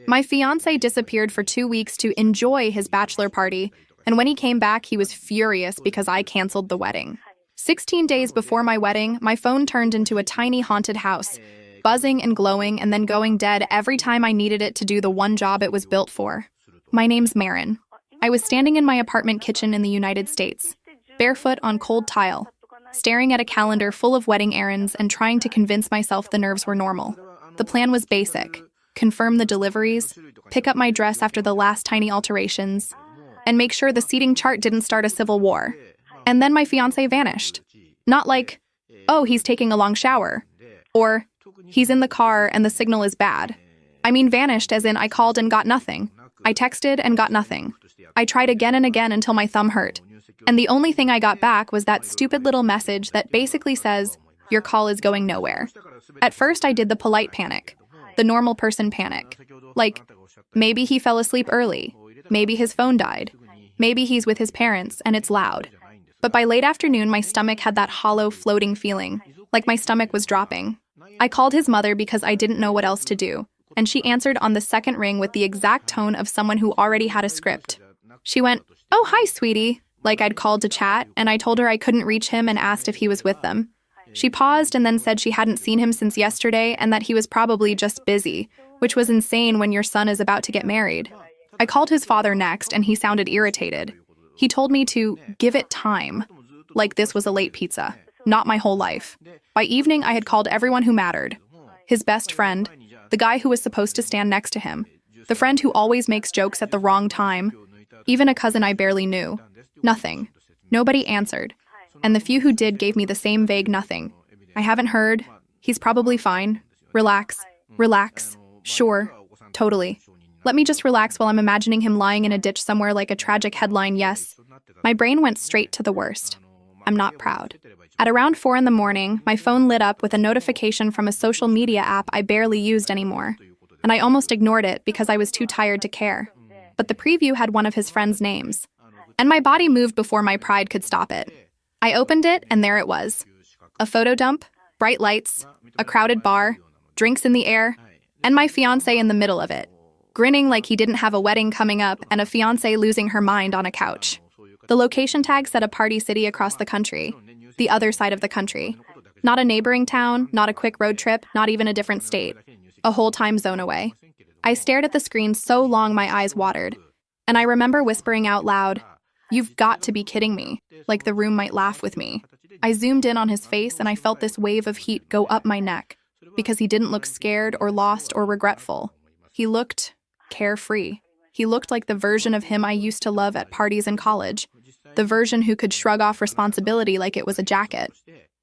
My fiancé disappeared for 2 weeks to enjoy his bachelor party, and when he came back, he was furious because I canceled the wedding. 16 days before my wedding, my phone turned into a tiny haunted house, buzzing and glowing and then going dead every time I needed it to do the one job it was built for. My name's Marin. I was standing in my apartment kitchen in the United States, barefoot on cold tile, staring at a calendar full of wedding errands and trying to convince myself the nerves were normal. The plan was basic: confirm the deliveries, pick up my dress after the last tiny alterations, and make sure the seating chart didn't start a civil war. And then my fiancé vanished. Not like, oh, he's taking a long shower, or he's in the car and the signal is bad. I mean vanished as in I called and got nothing. I texted and got nothing. I tried again and again until my thumb hurt. And the only thing I got back was that stupid little message that basically says, your call is going nowhere. At first I did the polite panic, the normal person panic. Like, maybe he fell asleep early. Maybe his phone died. Maybe he's with his parents and it's loud. But by late afternoon, my stomach had that hollow, floating feeling, like my stomach was dropping. I called his mother because I didn't know what else to do, and she answered on the second ring with the exact tone of someone who already had a script. She went, "Oh, hi, sweetie," like I'd called to chat, and I told her I couldn't reach him and asked if he was with them. She paused and then said she hadn't seen him since yesterday and that he was probably just busy, which was insane when your son is about to get married. I called his father next, and he sounded irritated. He told me to give it time, like this was a late pizza, not my whole life. By evening, I had called everyone who mattered. His best friend, the guy who was supposed to stand next to him, the friend who always makes jokes at the wrong time, even a cousin I barely knew. Nothing. Nobody answered. And the few who did gave me the same vague nothing. I haven't heard. He's probably fine. Relax. Relax. Sure. Totally. Let me just relax while I'm imagining him lying in a ditch somewhere like a tragic headline, yes. My brain went straight to the worst. I'm not proud. At around 4 in the morning, my phone lit up with a notification from a social media app I barely used anymore. And I almost ignored it because I was too tired to care. But the preview had one of his friends' names. And my body moved before my pride could stop it. I opened it, and there it was. A photo dump, bright lights, a crowded bar, drinks in the air, and my fiancé in the middle of it, grinning like he didn't have a wedding coming up and a fiancé losing her mind on a couch. The location tag said a party city across the country, the other side of the country. Not a neighboring town, not a quick road trip, not even a different state. A whole time zone away. I stared at the screen so long my eyes watered. And I remember whispering out loud, "You've got to be kidding me," like the room might laugh with me. I zoomed in on his face and I felt this wave of heat go up my neck, because he didn't look scared or lost or regretful. He looked carefree. He looked like the version of him I used to love at parties in college. The version who could shrug off responsibility like it was a jacket.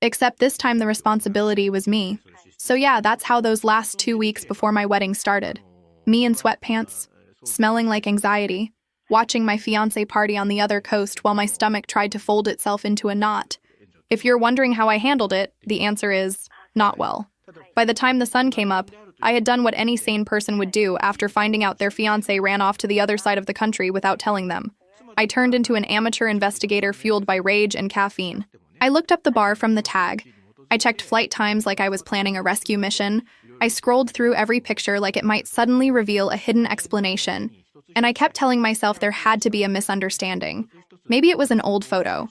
Except this time the responsibility was me. So yeah, that's how those last 2 weeks before my wedding started. Me in sweatpants, smelling like anxiety, watching my fiancé party on the other coast while my stomach tried to fold itself into a knot. If you're wondering how I handled it, the answer is not well. By the time the sun came up, I had done what any sane person would do after finding out their fiancé ran off to the other side of the country without telling them. I turned into an amateur investigator fueled by rage and caffeine. I looked up the bar from the tag. I checked flight times like I was planning a rescue mission. I scrolled through every picture like it might suddenly reveal a hidden explanation. And I kept telling myself there had to be a misunderstanding. Maybe it was an old photo.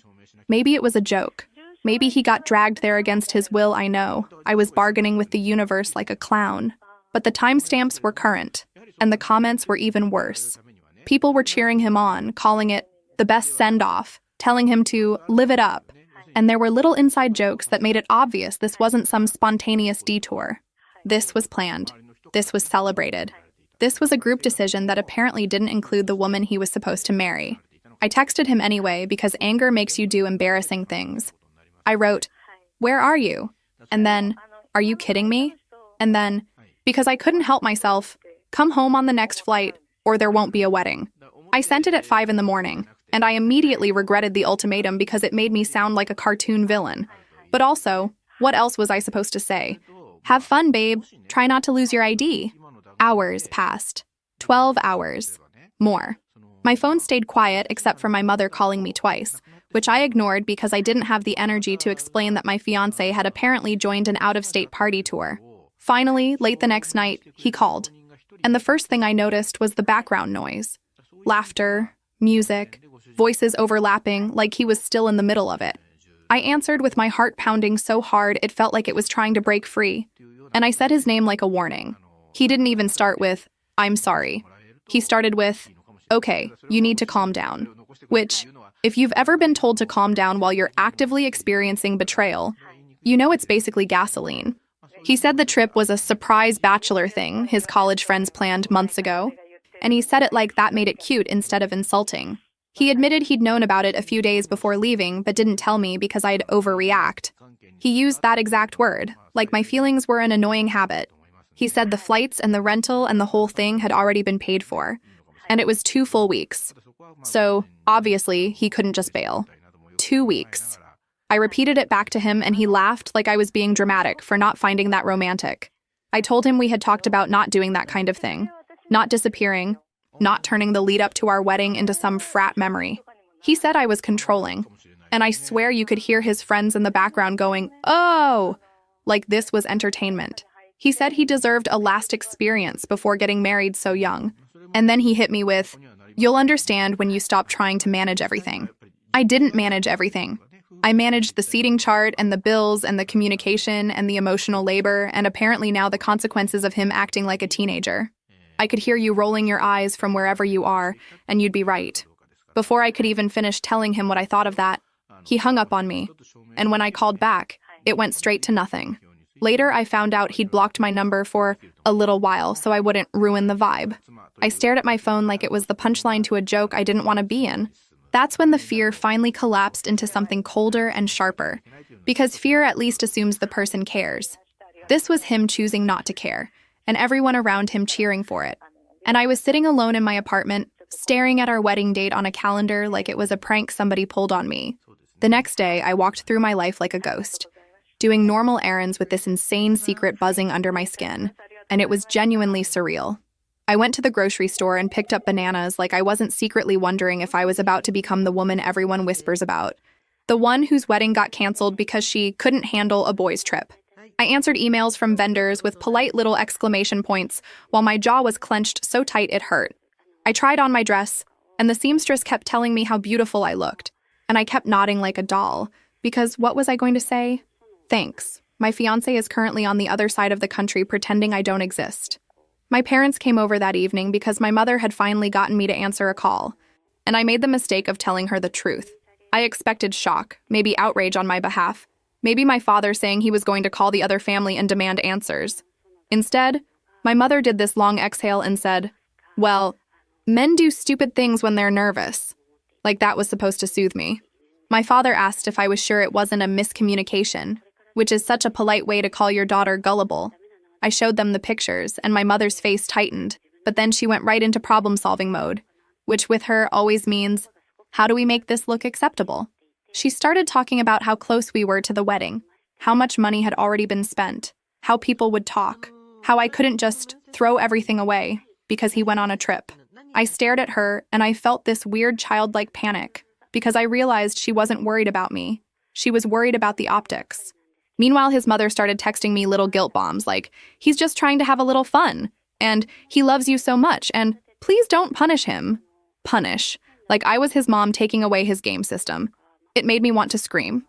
Maybe it was a joke. Maybe he got dragged there against his will, I know. I was bargaining with the universe like a clown. But the timestamps were current, and the comments were even worse. People were cheering him on, calling it the best send-off, telling him to live it up. And there were little inside jokes that made it obvious this wasn't some spontaneous detour. This was planned. This was celebrated. This was a group decision that apparently didn't include the woman he was supposed to marry. I texted him anyway because anger makes you do embarrassing things. I wrote, "Where are you?" And then, "Are you kidding me?" And then, because I couldn't help myself, "Come home on the next flight, or there won't be a wedding." I sent it at 5 in the morning, and I immediately regretted the ultimatum because it made me sound like a cartoon villain. But also, what else was I supposed to say? Have fun, babe. Try not to lose your ID. Hours passed. 12 hours. More. My phone stayed quiet except for my mother calling me twice, which I ignored because I didn't have the energy to explain that my fiancé had apparently joined an out-of-state party tour. Finally, late the next night, he called. And the first thing I noticed was the background noise. Laughter, music, voices overlapping like he was still in the middle of it. I answered with my heart pounding so hard it felt like it was trying to break free. And I said his name like a warning. He didn't even start with, "I'm sorry." He started with, "Okay, you need to calm down." Which, if you've ever been told to calm down while you're actively experiencing betrayal, you know it's basically gasoline. He said the trip was a surprise bachelor thing his college friends planned months ago, and he said it like that made it cute instead of insulting. He admitted he'd known about it a few days before leaving, but didn't tell me because I'd overreact. He used that exact word, like my feelings were an annoying habit. He said the flights and the rental and the whole thing had already been paid for, and it was 2 full weeks. So, obviously, he couldn't just bail. 2 weeks. I repeated it back to him and he laughed like I was being dramatic for not finding that romantic. I told him we had talked about not doing that kind of thing, not disappearing, not turning the lead up to our wedding into some frat memory. He said I was controlling, and I swear you could hear his friends in the background going, "Oh!" like this was entertainment. He said he deserved a last experience before getting married so young. And then he hit me with, "You'll understand when you stop trying to manage everything." I didn't manage everything. I managed the seating chart and the bills and the communication and the emotional labor and apparently now the consequences of him acting like a teenager. I could hear you rolling your eyes from wherever you are, and you'd be right. Before I could even finish telling him what I thought of that, he hung up on me. And when I called back, it went straight to nothing. Later, I found out he'd blocked my number for a little while so I wouldn't ruin the vibe. I stared at my phone like it was the punchline to a joke I didn't want to be in. That's when the fear finally collapsed into something colder and sharper, because fear at least assumes the person cares. This was him choosing not to care, and everyone around him cheering for it. And I was sitting alone in my apartment, staring at our wedding date on a calendar like it was a prank somebody pulled on me. The next day, I walked through my life like a ghost, doing normal errands with this insane secret buzzing under my skin, and it was genuinely surreal. I went to the grocery store and picked up bananas like I wasn't secretly wondering if I was about to become the woman everyone whispers about. The one whose wedding got canceled because she couldn't handle a boys' trip. I answered emails from vendors with polite little exclamation points while my jaw was clenched so tight it hurt. I tried on my dress, and the seamstress kept telling me how beautiful I looked, and I kept nodding like a doll, because what was I going to say? Thanks. My fiancé is currently on the other side of the country pretending I don't exist. My parents came over that evening because my mother had finally gotten me to answer a call, and I made the mistake of telling her the truth. I expected shock, maybe outrage on my behalf, maybe my father saying he was going to call the other family and demand answers. Instead, my mother did this long exhale and said, "Well, men do stupid things when they're nervous." Like that was supposed to soothe me. My father asked if I was sure it wasn't a miscommunication, which is such a polite way to call your daughter gullible. I showed them the pictures, and my mother's face tightened, but then she went right into problem-solving mode, which with her always means, how do we make this look acceptable? She started talking about how close we were to the wedding, how much money had already been spent, how people would talk, how I couldn't just throw everything away because he went on a trip. I stared at her, and I felt this weird childlike panic, because I realized she wasn't worried about me. She was worried about the optics. Meanwhile, his mother started texting me little guilt bombs like, "He's just trying to have a little fun," and "He loves you so much," and "Please don't punish him." Punish. Like I was his mom taking away his game system. It made me want to scream.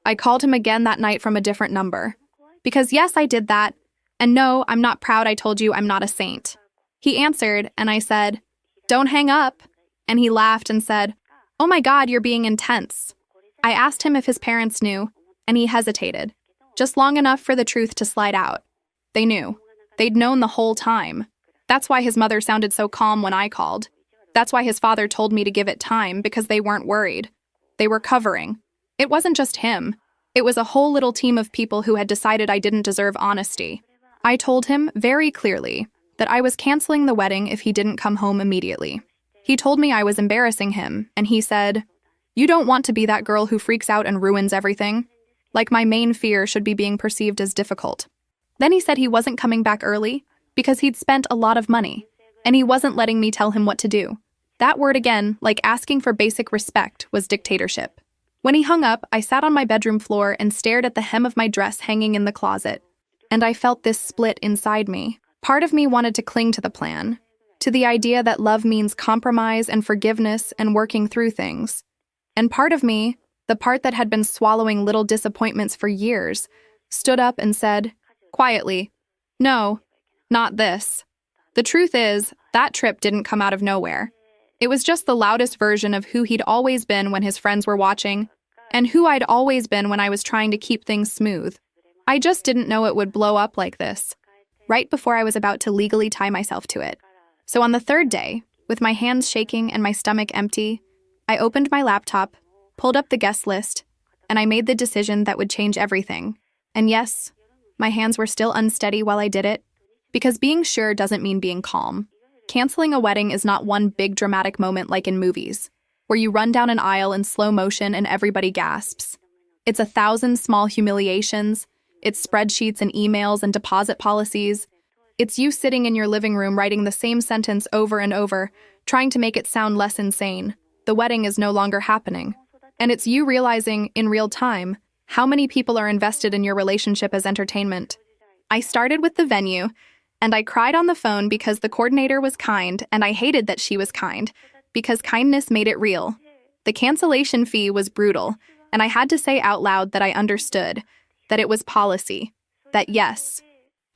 I called him again that night from a different number. Because yes, I did that. And no, I'm not proud I told you I'm not a saint. He answered, and I said, "Don't hang up." And he laughed and said, "Oh my God, you're being intense." I asked him if his parents knew, and he hesitated. Just long enough for the truth to slide out. They knew. They'd known the whole time. That's why his mother sounded so calm when I called. That's why his father told me to give it time, because they weren't worried. They were covering. It wasn't just him. It was a whole little team of people who had decided I didn't deserve honesty. I told him very clearly that I was canceling the wedding if he didn't come home immediately. He told me I was embarrassing him, and he said, "You don't want to be that girl who freaks out and ruins everything." Like my main fear should be being perceived as difficult. Then he said he wasn't coming back early because he'd spent a lot of money, and he wasn't letting me tell him what to do. That word again, like asking for basic respect, was dictatorship. When he hung up, I sat on my bedroom floor and stared at the hem of my dress hanging in the closet, and I felt this split inside me. Part of me wanted to cling to the plan, to the idea that love means compromise and forgiveness and working through things. And part of me, the part that had been swallowing little disappointments for years, stood up and said, quietly, "No, not this." The truth is, that trip didn't come out of nowhere. It was just the loudest version of who he'd always been when his friends were watching, and who I'd always been when I was trying to keep things smooth. I just didn't know it would blow up like this, right before I was about to legally tie myself to it. So on the third day, with my hands shaking and my stomach empty, I opened my laptop, pulled up the guest list, and I made the decision that would change everything. And yes, my hands were still unsteady while I did it, because being sure doesn't mean being calm. Canceling a wedding is not one big dramatic moment like in movies, where you run down an aisle in slow motion and everybody gasps. It's 1,000 small humiliations, it's spreadsheets and emails and deposit policies. It's you sitting in your living room writing the same sentence over and over, trying to make it sound less insane. The wedding is no longer happening. And it's you realizing, in real time, how many people are invested in your relationship as entertainment. I started with the venue, and I cried on the phone because the coordinator was kind, and I hated that she was kind, because kindness made it real. The cancellation fee was brutal, and I had to say out loud that I understood, that it was policy, that yes,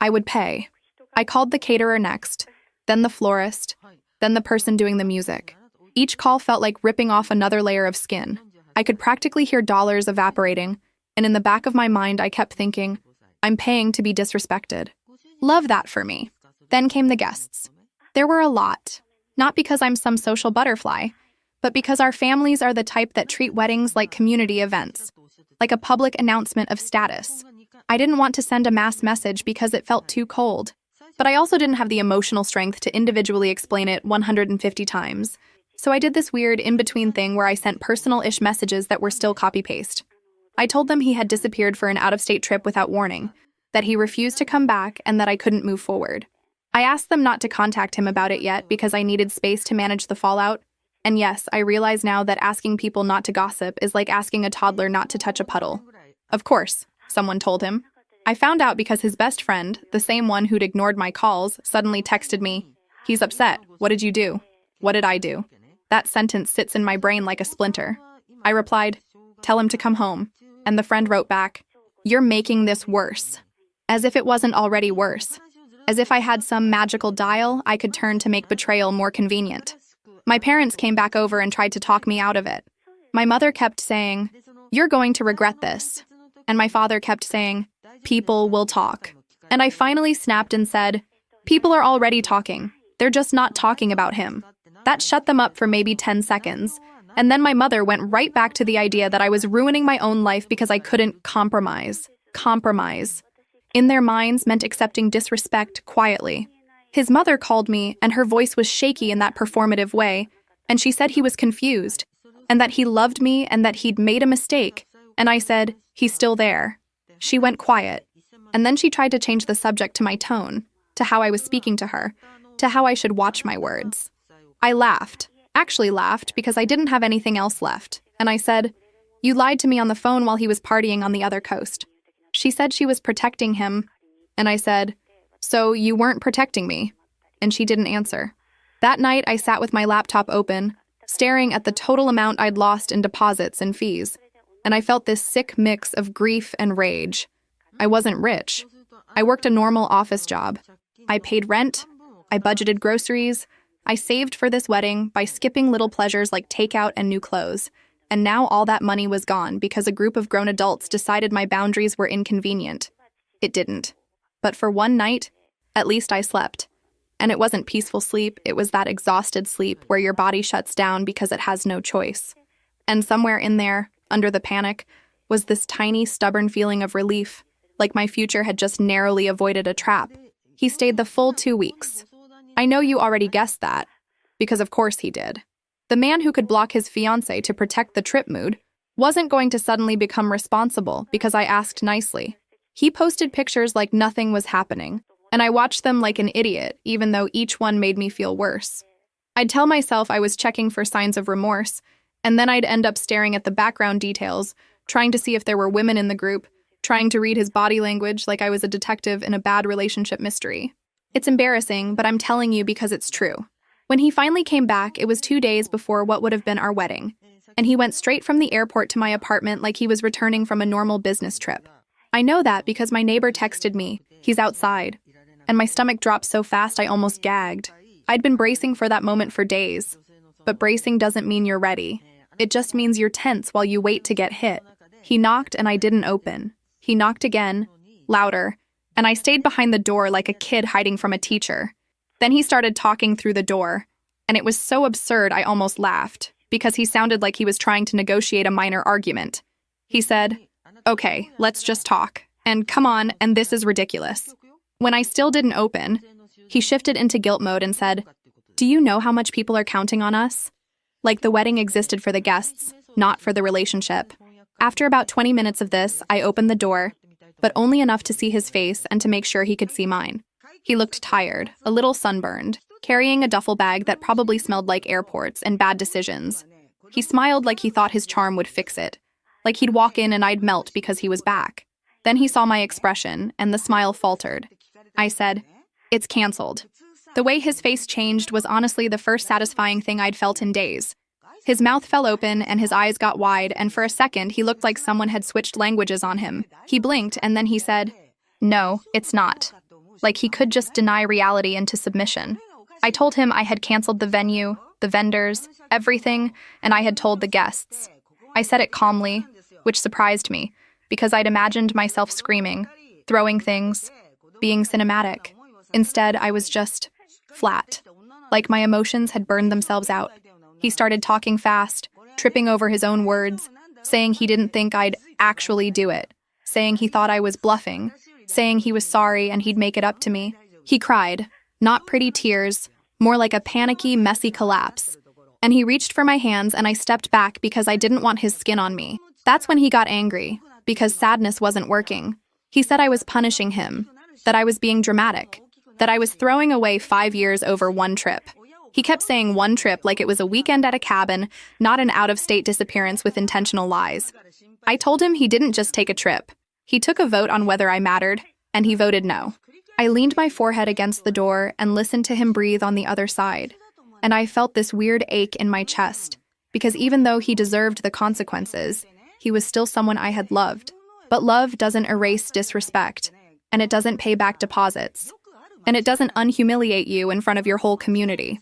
I would pay. I called the caterer next, then the florist, then the person doing the music. Each call felt like ripping off another layer of skin. I could practically hear dollars evaporating, and in the back of my mind I kept thinking, I'm paying to be disrespected. Love that for me. Then came the guests. There were a lot, not because I'm some social butterfly, but because our families are the type that treat weddings like community events, like a public announcement of status. I didn't want to send a mass message because it felt too cold, but I also didn't have the emotional strength to individually explain it 150 times. So I did this weird in-between thing where I sent personal-ish messages that were still copy-paste. I told them he had disappeared for an out-of-state trip without warning, that he refused to come back, and that I couldn't move forward. I asked them not to contact him about it yet because I needed space to manage the fallout. And yes, I realize now that asking people not to gossip is like asking a toddler not to touch a puddle. Of course, someone told him. I found out because his best friend, the same one who'd ignored my calls, suddenly texted me, "He's upset. What did you do?" What did I do? That sentence sits in my brain like a splinter. I replied, "Tell him to come home." And the friend wrote back, "You're making this worse." As if it wasn't already worse. As if I had some magical dial I could turn to make betrayal more convenient. My parents came back over and tried to talk me out of it. My mother kept saying, "You're going to regret this." And my father kept saying, "People will talk." And I finally snapped and said, "People are already talking. They're just not talking about him." That shut them up for maybe 10 seconds. And then my mother went right back to the idea that I was ruining my own life because I couldn't compromise. Compromise. In their minds meant accepting disrespect quietly. His mother called me, and her voice was shaky in that performative way, and she said he was confused, and that he loved me and that he'd made a mistake, and I said, "He's still there." She went quiet, and then she tried to change the subject to my tone, to how I was speaking to her, to how I should watch my words. I laughed, actually laughed because I didn't have anything else left, and I said, "You lied to me on the phone while he was partying on the other coast." She said she was protecting him, and I said, "So you weren't protecting me?" And she didn't answer. That night, I sat with my laptop open, staring at the total amount I'd lost in deposits and fees, and I felt this sick mix of grief and rage. I wasn't rich. I worked a normal office job. I paid rent. I budgeted groceries. I saved for this wedding by skipping little pleasures like takeout and new clothes. And now all that money was gone because a group of grown adults decided my boundaries were inconvenient. It didn't. But for one night, at least I slept. And it wasn't peaceful sleep, it was that exhausted sleep where your body shuts down because it has no choice. And somewhere in there, under the panic, was this tiny, stubborn feeling of relief, like my future had just narrowly avoided a trap. He stayed the full 2 weeks. I know you already guessed that, because of course he did. The man who could block his fiancé to protect the trip mood wasn't going to suddenly become responsible because I asked nicely. He posted pictures like nothing was happening, and I watched them like an idiot, even though each one made me feel worse. I'd tell myself I was checking for signs of remorse, and then I'd end up staring at the background details, trying to see if there were women in the group, trying to read his body language like I was a detective in a bad relationship mystery. It's embarrassing, but I'm telling you because it's true. When he finally came back, it was 2 days before what would have been our wedding. And he went straight from the airport to my apartment like he was returning from a normal business trip. I know that because my neighbor texted me, he's outside. And my stomach dropped so fast I almost gagged. I'd been bracing for that moment for days. But bracing doesn't mean you're ready. It just means you're tense while you wait to get hit. He knocked and I didn't open. He knocked again, louder, and I stayed behind the door like a kid hiding from a teacher. Then he started talking through the door, and it was so absurd I almost laughed, because he sounded like he was trying to negotiate a minor argument. He said, "Okay, let's just talk, and come on, and this is ridiculous." When I still didn't open, he shifted into guilt mode and said, "Do you know how much people are counting on us?" Like the wedding existed for the guests, not for the relationship. After about 20 minutes of this, I opened the door, but only enough to see his face and to make sure he could see mine. He looked tired, a little sunburned, carrying a duffel bag that probably smelled like airports and bad decisions. He smiled like he thought his charm would fix it, like he'd walk in and I'd melt because he was back. Then he saw my expression, and the smile faltered. I said, "It's canceled." The way his face changed was honestly the first satisfying thing I'd felt in days. His mouth fell open and his eyes got wide, and for a second he looked like someone had switched languages on him. He blinked and then he said, "No, it's not." Like he could just deny reality into submission. I told him I had canceled the venue, the vendors, everything, and I had told the guests. I said it calmly, which surprised me, because I'd imagined myself screaming, throwing things, being cinematic. Instead, I was just flat, like my emotions had burned themselves out. He started talking fast, tripping over his own words, saying he didn't think I'd actually do it, saying he thought I was bluffing, saying he was sorry and he'd make it up to me. He cried, not pretty tears, more like a panicky, messy collapse. And he reached for my hands and I stepped back because I didn't want his skin on me. That's when he got angry, because sadness wasn't working. He said I was punishing him, that I was being dramatic, that I was throwing away 5 years over one trip. He kept saying one trip like it was a weekend at a cabin, not an out-of-state disappearance with intentional lies. I told him he didn't just take a trip. He took a vote on whether I mattered, and he voted no. I leaned my forehead against the door and listened to him breathe on the other side. And I felt this weird ache in my chest, because even though he deserved the consequences, he was still someone I had loved. But love doesn't erase disrespect, and it doesn't pay back deposits, and it doesn't unhumiliate you in front of your whole community.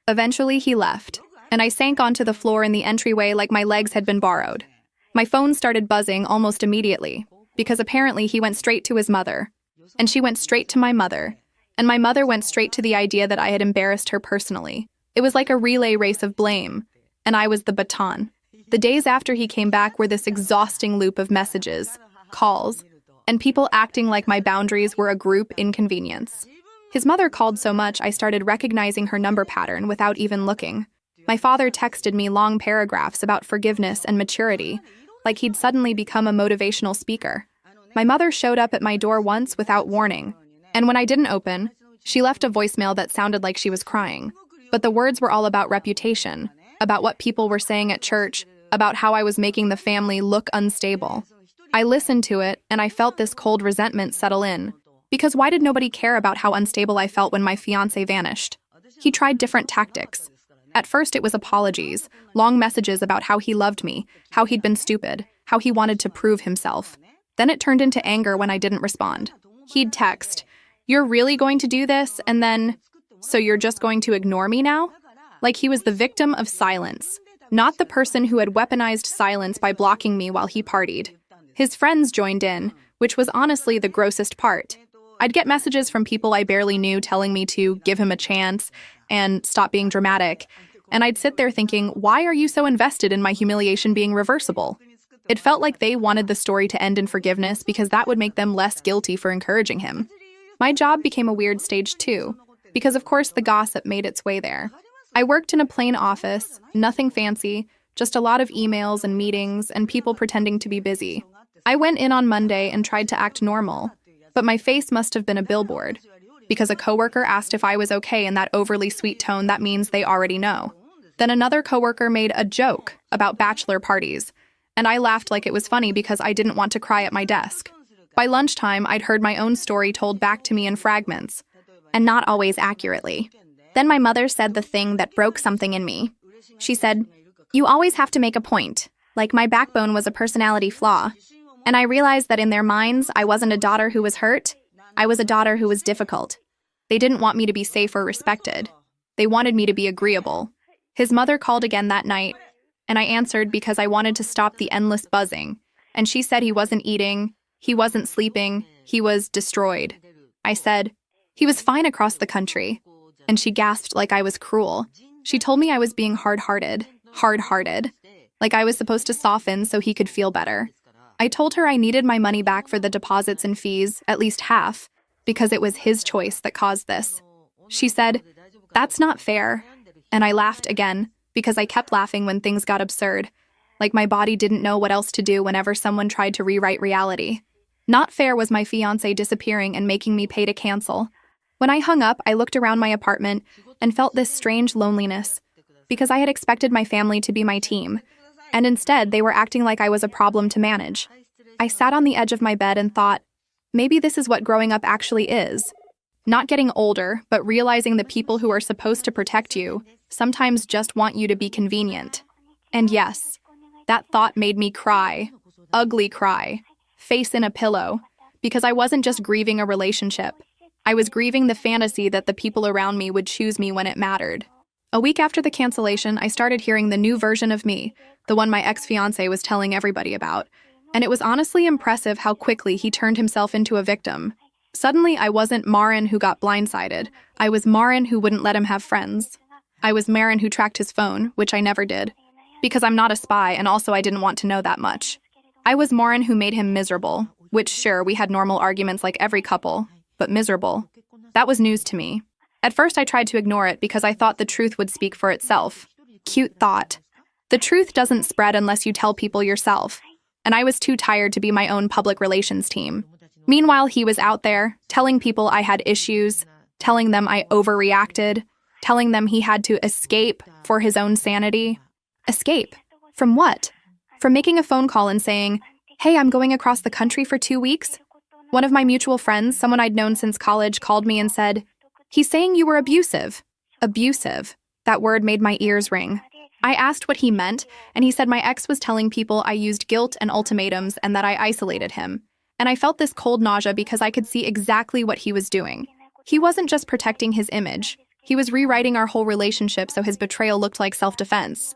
Eventually, he left, and I sank onto the floor in the entryway like my legs had been borrowed. My phone started buzzing almost immediately, because apparently he went straight to his mother, and she went straight to my mother, and my mother went straight to the idea that I had embarrassed her personally. It was like a relay race of blame, and I was the baton. The days after he came back were this exhausting loop of messages, calls, and people acting like my boundaries were a group inconvenience. His mother called so much I started recognizing her number pattern without even looking. My father texted me long paragraphs about forgiveness and maturity, like he'd suddenly become a motivational speaker. My mother showed up at my door once without warning, and when I didn't open, she left a voicemail that sounded like she was crying. But the words were all about reputation, about what people were saying at church, about how I was making the family look unstable. I listened to it, and I felt this cold resentment settle in. Because why did nobody care about how unstable I felt when my fiancé vanished? He tried different tactics. At first it was apologies, long messages about how he loved me, how he'd been stupid, how he wanted to prove himself. Then it turned into anger when I didn't respond. He'd text, "You're really going to do this?" And then, "So you're just going to ignore me now?" Like he was the victim of silence, not the person who had weaponized silence by blocking me while he partied. His friends joined in, which was honestly the grossest part. I'd get messages from people I barely knew telling me to give him a chance and stop being dramatic, and I'd sit there thinking, why are you so invested in my humiliation being reversible? It felt like they wanted the story to end in forgiveness because that would make them less guilty for encouraging him. My job became a weird stage too, because of course the gossip made its way there. I worked in a plain office, nothing fancy, just a lot of emails and meetings and people pretending to be busy. I went in on Monday and tried to act normal, but my face must have been a billboard, because a coworker asked if I was okay in that overly sweet tone that means they already know. Then another coworker made a joke about bachelor parties, and I laughed like it was funny because I didn't want to cry at my desk. By lunchtime, I'd heard my own story told back to me in fragments. and not always accurately. Then my mother said the thing that broke something in me. She said, "You always have to make a point," like my backbone was a personality flaw. And I realized that in their minds, I wasn't a daughter who was hurt. I was a daughter who was difficult. They didn't want me to be safe or respected. They wanted me to be agreeable. His mother called again that night, and I answered because I wanted to stop the endless buzzing. And she said he wasn't eating, he wasn't sleeping, he was destroyed. I said, "He was fine across the country." And she gasped like I was cruel. She told me I was being hard-hearted, like I was supposed to soften so he could feel better. I told her I needed my money back for the deposits and fees, at least half, because it was his choice that caused this. She said, "That's not fair." And I laughed again, because I kept laughing when things got absurd, like my body didn't know what else to do whenever someone tried to rewrite reality. Not fair was my fiancé disappearing and making me pay to cancel. When I hung up, I looked around my apartment and felt this strange loneliness, because I had expected my family to be my team, and instead they were acting like I was a problem to manage. I sat on the edge of my bed and thought, maybe this is what growing up actually is. Not getting older, but realizing the people who are supposed to protect you sometimes just want you to be convenient. And yes, that thought made me cry, ugly cry, face in a pillow, because I wasn't just grieving a relationship. I was grieving the fantasy that the people around me would choose me when it mattered. A week after the cancellation, I started hearing the new version of me, the one my ex-fiancé was telling everybody about, and it was honestly impressive how quickly he turned himself into a victim. Suddenly, I wasn't Marin who got blindsided. I was Marin who wouldn't let him have friends. I was Marin who tracked his phone, which I never did, because I'm not a spy and also I didn't want to know that much. I was Marin who made him miserable, which sure, we had normal arguments like every couple, but miserable. That was news to me. At first, I tried to ignore it because I thought the truth would speak for itself. Cute thought. The truth doesn't spread unless you tell people yourself, and I was too tired to be my own public relations team. Meanwhile, he was out there, telling people I had issues, telling them I overreacted, telling them he had to escape for his own sanity. Escape? From what? From making a phone call and saying, "Hey, I'm going across the country for 2 weeks." One of my mutual friends, someone I'd known since college, called me and said, "He's saying you were abusive." Abusive. That word made my ears ring. I asked what he meant, and he said my ex was telling people I used guilt and ultimatums and that I isolated him. And I felt this cold nausea because I could see exactly what he was doing. He wasn't just protecting his image. He was rewriting our whole relationship so his betrayal looked like self-defense.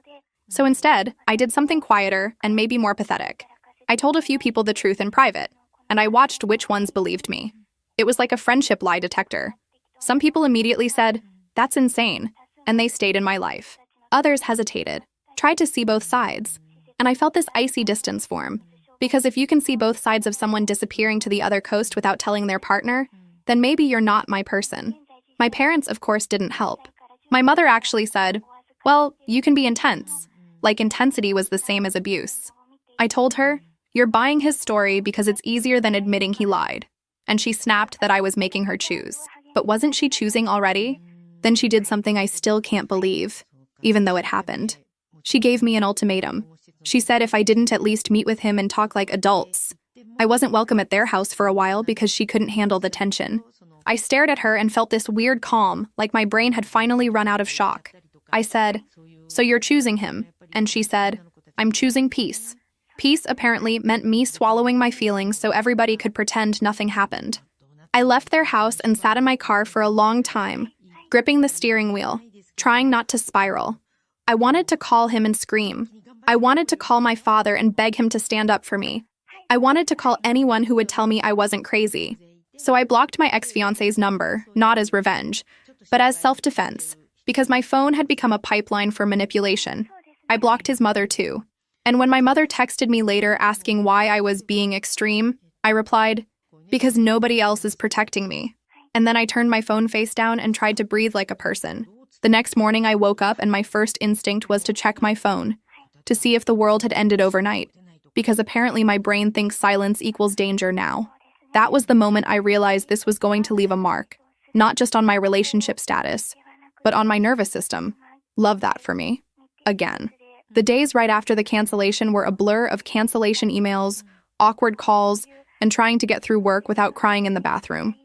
So instead, I did something quieter and maybe more pathetic. I told a few people the truth in private, and I watched which ones believed me. It was like a friendship lie detector. Some people immediately said, "That's insane," and they stayed in my life. Others hesitated, tried to see both sides, and I felt this icy distance form. Because if you can see both sides of someone disappearing to the other coast without telling their partner, then maybe you're not my person. My parents, of course, didn't help. My mother actually said, "Well, you can be intense," like intensity was the same as abuse. I told her, "You're buying his story because it's easier than admitting he lied." And she snapped that I was making her choose. But wasn't she choosing already? Then she did something I still can't believe, even though it happened. She gave me an ultimatum. She said if I didn't at least meet with him and talk like adults. I wasn't welcome at their house for a while because she couldn't handle the tension. I stared at her and felt this weird calm, like my brain had finally run out of shock. I said, "So you're choosing him?" And she said, "I'm choosing peace." Peace apparently meant me swallowing my feelings so everybody could pretend nothing happened. I left their house and sat in my car for a long time, gripping the steering wheel, trying not to spiral. I wanted to call him and scream. I wanted to call my father and beg him to stand up for me. I wanted to call anyone who would tell me I wasn't crazy. So I blocked my ex-fiancé's number, not as revenge, but as self-defense, because my phone had become a pipeline for manipulation. I blocked his mother too. And when my mother texted me later asking why I was being extreme, I replied, "Because nobody else is protecting me." And then I turned my phone face down and tried to breathe like a person. The next morning I woke up and my first instinct was to check my phone, to see if the world had ended overnight, because apparently my brain thinks silence equals danger now. That was the moment I realized this was going to leave a mark, not just on my relationship status, but on my nervous system. Love that for me. Again. The days right after the cancellation were a blur of cancellation emails, awkward calls, and trying to get through work without crying in the bathroom.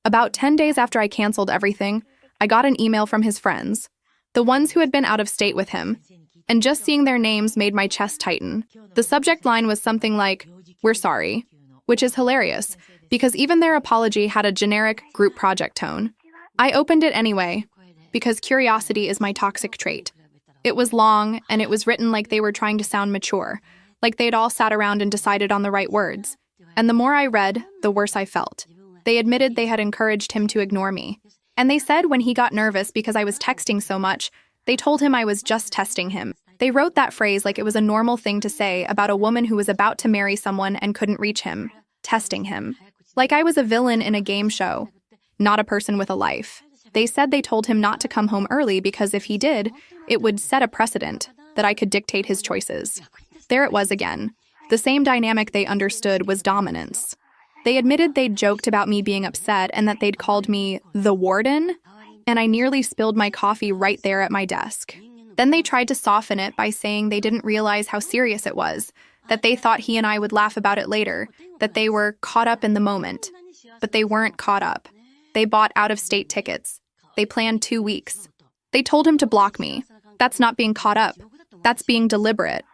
About 10 days after I canceled everything, I got an email from his friends, the ones who had been out of state with him, and just seeing their names made my chest tighten. The subject line was something like, "We're sorry," which is hilarious, because even their apology had a generic group project tone. I opened it anyway, because curiosity is my toxic trait. It was long, and it was written like they were trying to sound mature, like they'd all sat around and decided on the right words. And the more I read, the worse I felt. They admitted they had encouraged him to ignore me. And they said when he got nervous because I was texting so much, they told him I was just testing him. They wrote that phrase like it was a normal thing to say about a woman who was about to marry someone and couldn't reach him, testing him. Like I was a villain in a game show, not a person with a life. They said they told him not to come home early because if he did, it would set a precedent that I could dictate his choices. There it was again. The same dynamic they understood was dominance. They admitted they'd joked about me being upset and that they'd called me the warden, and I nearly spilled my coffee right there at my desk. Then they tried to soften it by saying they didn't realize how serious it was, that they thought he and I would laugh about it later, that they were caught up in the moment. But they weren't caught up. They bought out-of-state tickets. They planned 2 weeks. They told him to block me. That's not being caught up. That's being deliberate.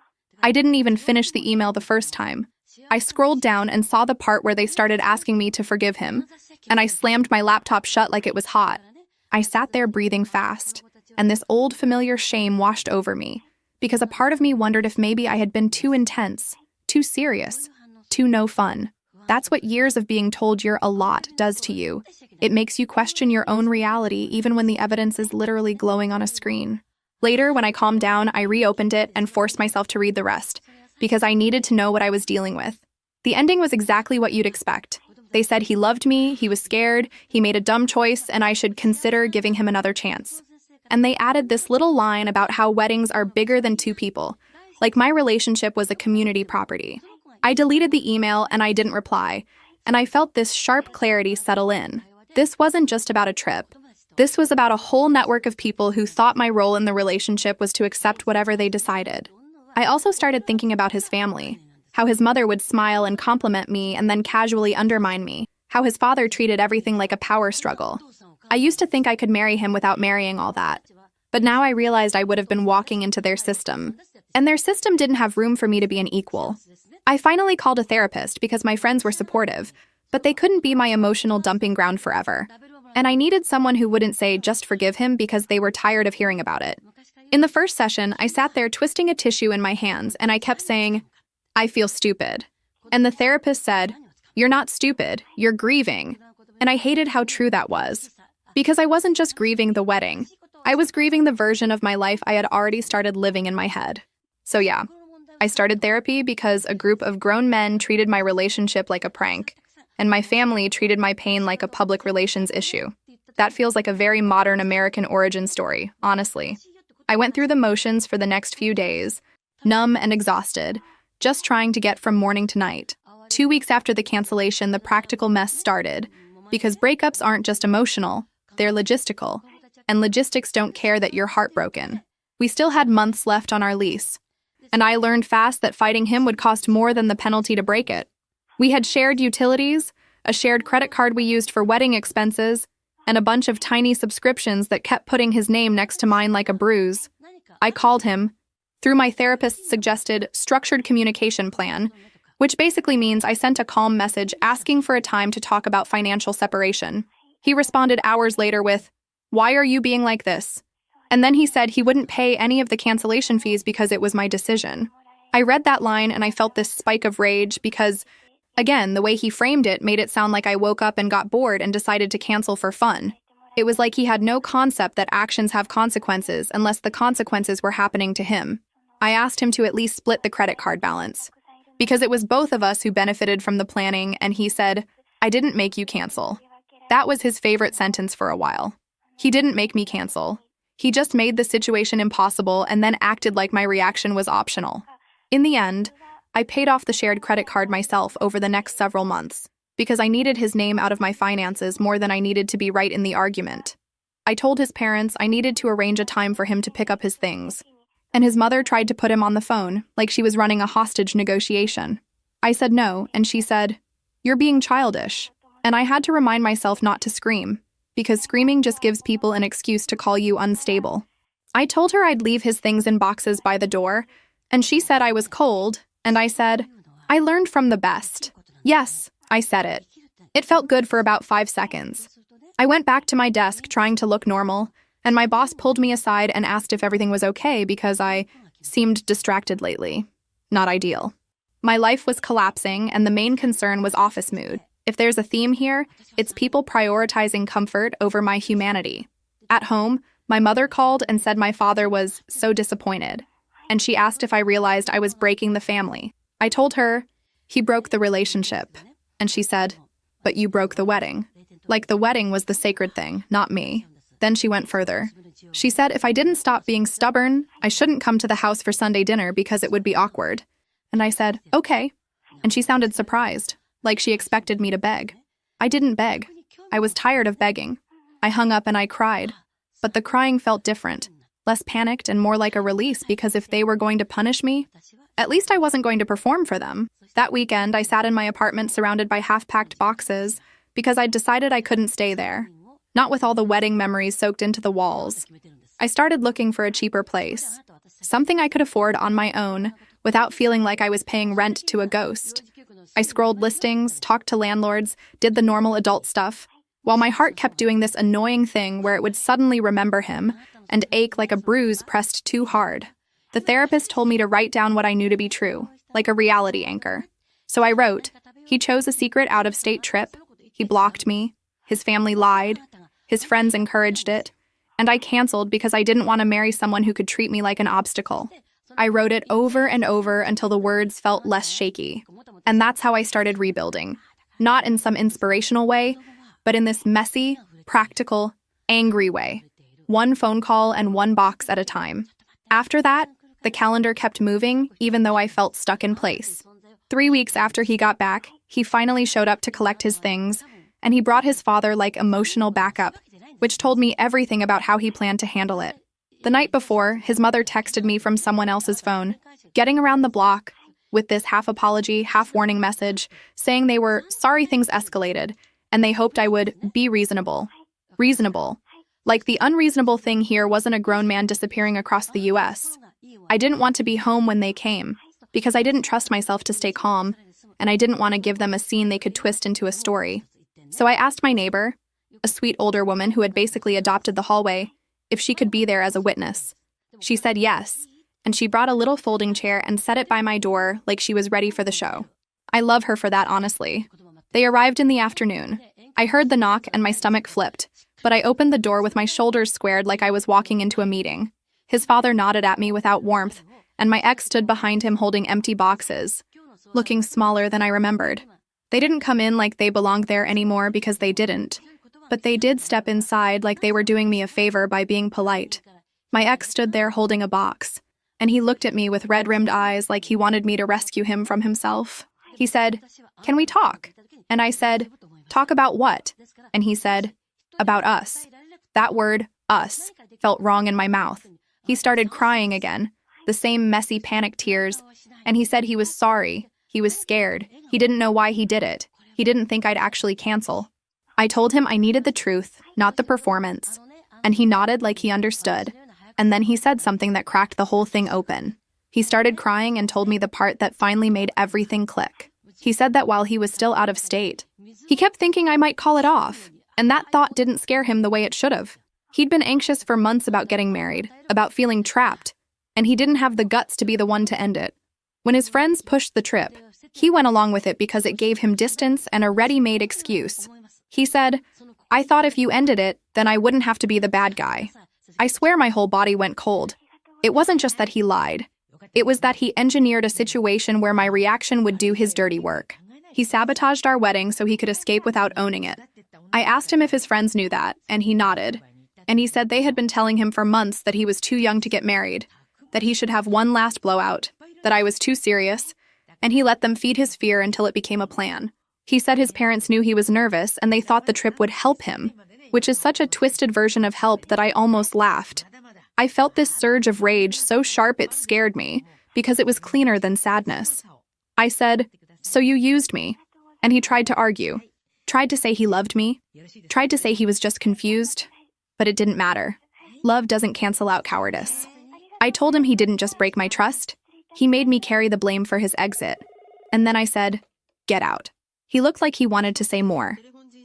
I didn't even finish the email the first time. I scrolled down and saw the part where they started asking me to forgive him, and I slammed my laptop shut like it was hot. I sat there breathing fast, and this old familiar shame washed over me, because a part of me wondered if maybe I had been too intense, too serious, too no fun. That's what years of being told you're a lot does to you. It makes you question your own reality even when the evidence is literally glowing on a screen. Later, when I calmed down, I reopened it and forced myself to read the rest, because I needed to know what I was dealing with. The ending was exactly what you'd expect. They said he loved me, he was scared, he made a dumb choice, and I should consider giving him another chance. And they added this little line about how weddings are bigger than two people, like my relationship was a community property. I deleted the email and I didn't reply, and I felt this sharp clarity settle in. This wasn't just about a trip. This was about a whole network of people who thought my role in the relationship was to accept whatever they decided. I also started thinking about his family, how his mother would smile and compliment me and then casually undermine me, how his father treated everything like a power struggle. I used to think I could marry him without marrying all that, but now I realized I would have been walking into their system, and their system didn't have room for me to be an equal. I finally called a therapist because my friends were supportive, but they couldn't be my emotional dumping ground forever. And I needed someone who wouldn't say, just forgive him, because they were tired of hearing about it. In the first session, I sat there twisting a tissue in my hands, and I kept saying, I feel stupid. And the therapist said, you're not stupid, you're grieving. And I hated how true that was. Because I wasn't just grieving the wedding. I was grieving the version of my life I had already started living in my head. So yeah, I started therapy because a group of grown men treated my relationship like a prank, and my family treated my pain like a public relations issue. That feels like a very modern American origin story, honestly. I went through the motions for the next few days, numb and exhausted, just trying to get from morning to night. 2 weeks after the cancellation, the practical mess started, because breakups aren't just emotional, they're logistical. And logistics don't care that you're heartbroken. We still had months left on our lease, and I learned fast that fighting him would cost more than the penalty to break it. We had shared utilities, a shared credit card we used for wedding expenses, and a bunch of tiny subscriptions that kept putting his name next to mine like a bruise. I called him, through my therapist's suggested structured communication plan, which basically means I sent a calm message asking for a time to talk about financial separation. He responded hours later with, "Why are you being like this?" And then he said he wouldn't pay any of the cancellation fees because it was my decision. I read that line and I felt this spike of rage because, again, the way he framed it made it sound like I woke up and got bored and decided to cancel for fun. It was like he had no concept that actions have consequences unless the consequences were happening to him. I asked him to at least split the credit card balance, because it was both of us who benefited from the planning, and he said, "I didn't make you cancel." That was his favorite sentence for a while. He didn't make me cancel. He just made the situation impossible and then acted like my reaction was optional. In the end, I paid off the shared credit card myself over the next several months, because I needed his name out of my finances more than I needed to be right in the argument. I told his parents I needed to arrange a time for him to pick up his things, and his mother tried to put him on the phone, like she was running a hostage negotiation. I said no, and she said, "You're being childish." And I had to remind myself not to scream, because screaming just gives people an excuse to call you unstable. I told her I'd leave his things in boxes by the door, and she said I was cold, and I said, I learned from the best. Yes, I said it. It felt good for about 5 seconds. I went back to my desk trying to look normal, and my boss pulled me aside and asked if everything was okay because I seemed distracted lately. Not ideal. My life was collapsing, and the main concern was office mood. If there's a theme here, it's people prioritizing comfort over my humanity. At home, my mother called and said my father was so disappointed, and she asked if I realized I was breaking the family. I told her, he broke the relationship, and she said, but you broke the wedding. Like the wedding was the sacred thing, not me. Then she went further. She said if I didn't stop being stubborn, I shouldn't come to the house for Sunday dinner because it would be awkward. And I said, okay. And she sounded surprised, like she expected me to beg. I didn't beg. I was tired of begging. I hung up and I cried. But the crying felt different, less panicked and more like a release because if they were going to punish me, at least I wasn't going to perform for them. That weekend, I sat in my apartment surrounded by half-packed boxes because I'd decided I couldn't stay there, not with all the wedding memories soaked into the walls. I started looking for a cheaper place, something I could afford on my own without feeling like I was paying rent to a ghost. I scrolled listings, talked to landlords, did the normal adult stuff, while my heart kept doing this annoying thing where it would suddenly remember him and ache like a bruise pressed too hard. The therapist told me to write down what I knew to be true, like a reality anchor. So I wrote, he chose a secret out-of-state trip, he blocked me, his family lied, his friends encouraged it, and I canceled because I didn't want to marry someone who could treat me like an obstacle. I wrote it over and over until the words felt less shaky. And that's how I started rebuilding. Not in some inspirational way, but in this messy, practical, angry way. One phone call and one box at a time. After that, the calendar kept moving, even though I felt stuck in place. 3 weeks after he got back, he finally showed up to collect his things, and he brought his father like emotional backup, which told me everything about how he planned to handle it. The night before, his mother texted me from someone else's phone, getting around the block, with this half-apology, half-warning message, saying they were sorry things escalated, and they hoped I would be reasonable. Reasonable. Like the unreasonable thing here wasn't a grown man disappearing across the US. I didn't want to be home when they came, because I didn't trust myself to stay calm, and I didn't want to give them a scene they could twist into a story. So I asked my neighbor, a sweet older woman who had basically adopted the hallway, if she could be there as a witness. She said yes, and she brought a little folding chair and set it by my door like she was ready for the show. I love her for that, honestly. They arrived in the afternoon. I heard the knock and my stomach flipped, but I opened the door with my shoulders squared like I was walking into a meeting. His father nodded at me without warmth, and my ex stood behind him holding empty boxes, looking smaller than I remembered. They didn't come in like they belonged there anymore because they didn't, but they did step inside like they were doing me a favor by being polite. My ex stood there holding a box, and he looked at me with red-rimmed eyes like he wanted me to rescue him from himself. He said, "Can we talk?" And I said, "Talk about what?" And he said, "About us." That word, us, felt wrong in my mouth. He started crying again, the same messy panic tears, and he said he was sorry. He was scared. He didn't know why he did it. He didn't think I'd actually cancel. I told him I needed the truth, not the performance, and he nodded like he understood. And then he said something that cracked the whole thing open. He started crying and told me the part that finally made everything click. He said that while he was still out of state, he kept thinking I might call it off, and that thought didn't scare him the way it should have. He'd been anxious for months about getting married, about feeling trapped, and he didn't have the guts to be the one to end it. When his friends pushed the trip, he went along with it because it gave him distance and a ready-made excuse. He said, "I thought if you ended it, then I wouldn't have to be the bad guy." I swear my whole body went cold. It wasn't just that he lied. It was that he engineered a situation where my reaction would do his dirty work. He sabotaged our wedding so he could escape without owning it. I asked him if his friends knew that, and he nodded. And he said they had been telling him for months that he was too young to get married, that he should have one last blowout, that I was too serious, and he let them feed his fear until it became a plan. He said his parents knew he was nervous and they thought the trip would help him, which is such a twisted version of help that I almost laughed. I felt this surge of rage so sharp it scared me, because it was cleaner than sadness. I said, "So you used me?" And he tried to argue. Tried to say he loved me. Tried to say he was just confused. But it didn't matter. Love doesn't cancel out cowardice. I told him he didn't just break my trust. He made me carry the blame for his exit. And then I said, "Get out." He looked like he wanted to say more.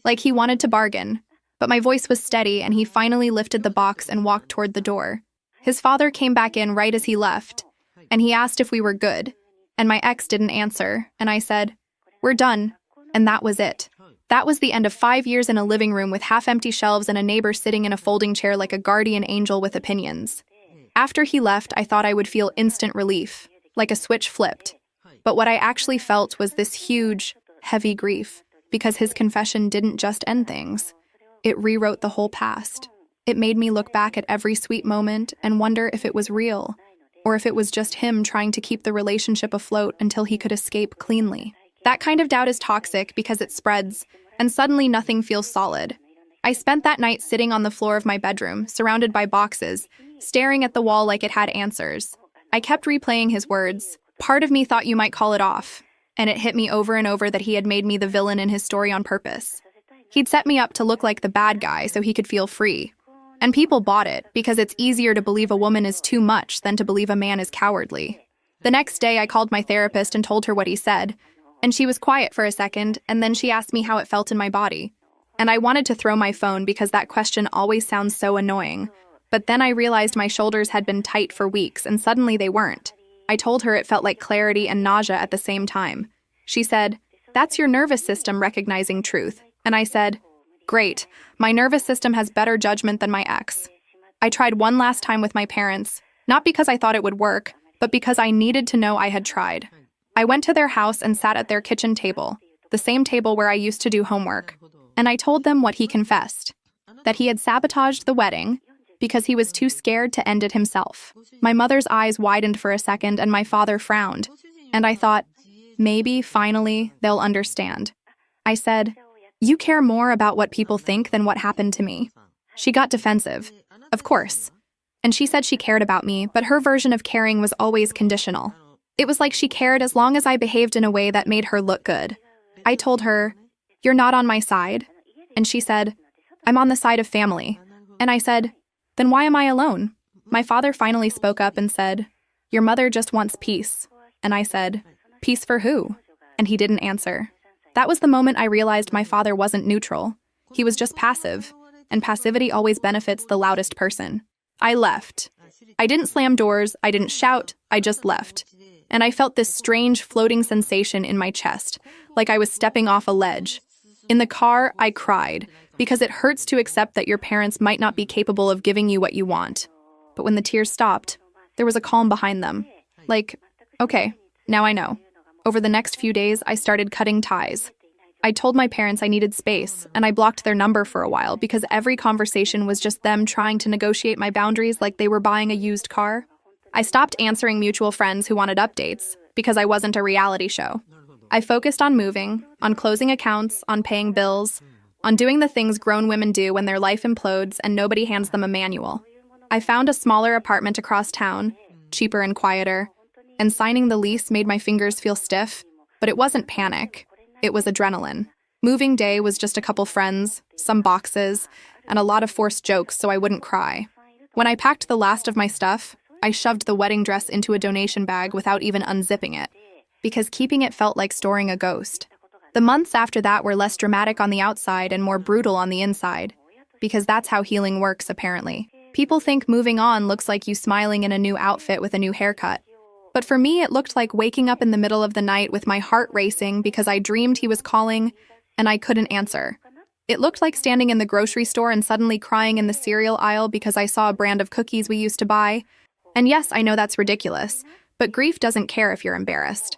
Like he wanted to bargain. But my voice was steady and he finally lifted the box and walked toward the door. His father came back in right as he left. And he asked if we were good. And my ex didn't answer. And I said, "We're done." And that was it. That was the end of 5 years in a living room with half-empty shelves and a neighbor sitting in a folding chair like a guardian angel with opinions. After he left, I thought I would feel instant relief, like a switch flipped. But what I actually felt was this huge, heavy grief, because his confession didn't just end things. It rewrote the whole past. It made me look back at every sweet moment and wonder if it was real, or if it was just him trying to keep the relationship afloat until he could escape cleanly. That kind of doubt is toxic because it spreads, and suddenly nothing feels solid. I spent that night sitting on the floor of my bedroom, surrounded by boxes, staring at the wall like it had answers. I kept replaying his words. Part of me thought you might call it off, and it hit me over and over that he had made me the villain in his story on purpose. He'd set me up to look like the bad guy so he could feel free. And people bought it because it's easier to believe a woman is too much than to believe a man is cowardly. The next day, I called my therapist and told her what he said, and she was quiet for a second, and then she asked me how it felt in my body. And I wanted to throw my phone because that question always sounds so annoying. But then I realized my shoulders had been tight for weeks, and suddenly they weren't. I told her it felt like clarity and nausea at the same time. She said, "That's your nervous system recognizing truth." And I said, "Great, my nervous system has better judgment than my ex." I tried one last time with my parents, not because I thought it would work, but because I needed to know I had tried. I went to their house and sat at their kitchen table, the same table where I used to do homework, and I told them what he confessed, that he had sabotaged the wedding because he was too scared to end it himself. My mother's eyes widened for a second and my father frowned, and I thought, maybe, finally, they'll understand. I said, "You care more about what people think than what happened to me." She got defensive. Of course. And she said she cared about me, but her version of caring was always conditional. It was like she cared as long as I behaved in a way that made her look good. I told her, "You're not on my side." And she said, "I'm on the side of family." And I said, "Then why am I alone?" My father finally spoke up and said, "Your mother just wants peace." And I said, "Peace for who?" And he didn't answer. That was the moment I realized my father wasn't neutral. He was just passive, and passivity always benefits the loudest person. I left. I didn't slam doors, I didn't shout, I just left. And I felt this strange floating sensation in my chest, like I was stepping off a ledge. In the car, I cried, because it hurts to accept that your parents might not be capable of giving you what you want. But when the tears stopped, there was a calm behind them. Like, okay, now I know. Over the next few days, I started cutting ties. I told my parents I needed space, and I blocked their number for a while because every conversation was just them trying to negotiate my boundaries like they were buying a used car. I stopped answering mutual friends who wanted updates because I wasn't a reality show. I focused on moving, on closing accounts, on paying bills, on doing the things grown women do when their life implodes and nobody hands them a manual. I found a smaller apartment across town, cheaper and quieter, and signing the lease made my fingers feel stiff, but it wasn't panic. It was adrenaline. Moving day was just a couple friends, some boxes, and a lot of forced jokes so I wouldn't cry. When I packed the last of my stuff, I shoved the wedding dress into a donation bag without even unzipping it, because keeping it felt like storing a ghost. The months after that were less dramatic on the outside and more brutal on the inside, because that's how healing works, apparently. People think moving on looks like you smiling in a new outfit with a new haircut. But for me, it looked like waking up in the middle of the night with my heart racing because I dreamed he was calling and I couldn't answer. It looked like standing in the grocery store and suddenly crying in the cereal aisle because I saw a brand of cookies we used to buy. And yes, I know that's ridiculous, but grief doesn't care if you're embarrassed.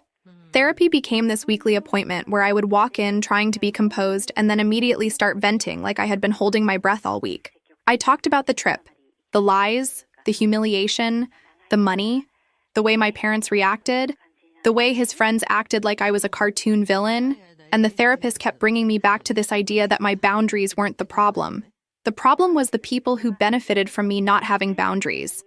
Therapy became this weekly appointment where I would walk in trying to be composed and then immediately start venting like I had been holding my breath all week. I talked about the trip, the lies, the humiliation, the money, the way my parents reacted, the way his friends acted like I was a cartoon villain, and the therapist kept bringing me back to this idea that my boundaries weren't the problem. The problem was the people who benefited from me not having boundaries.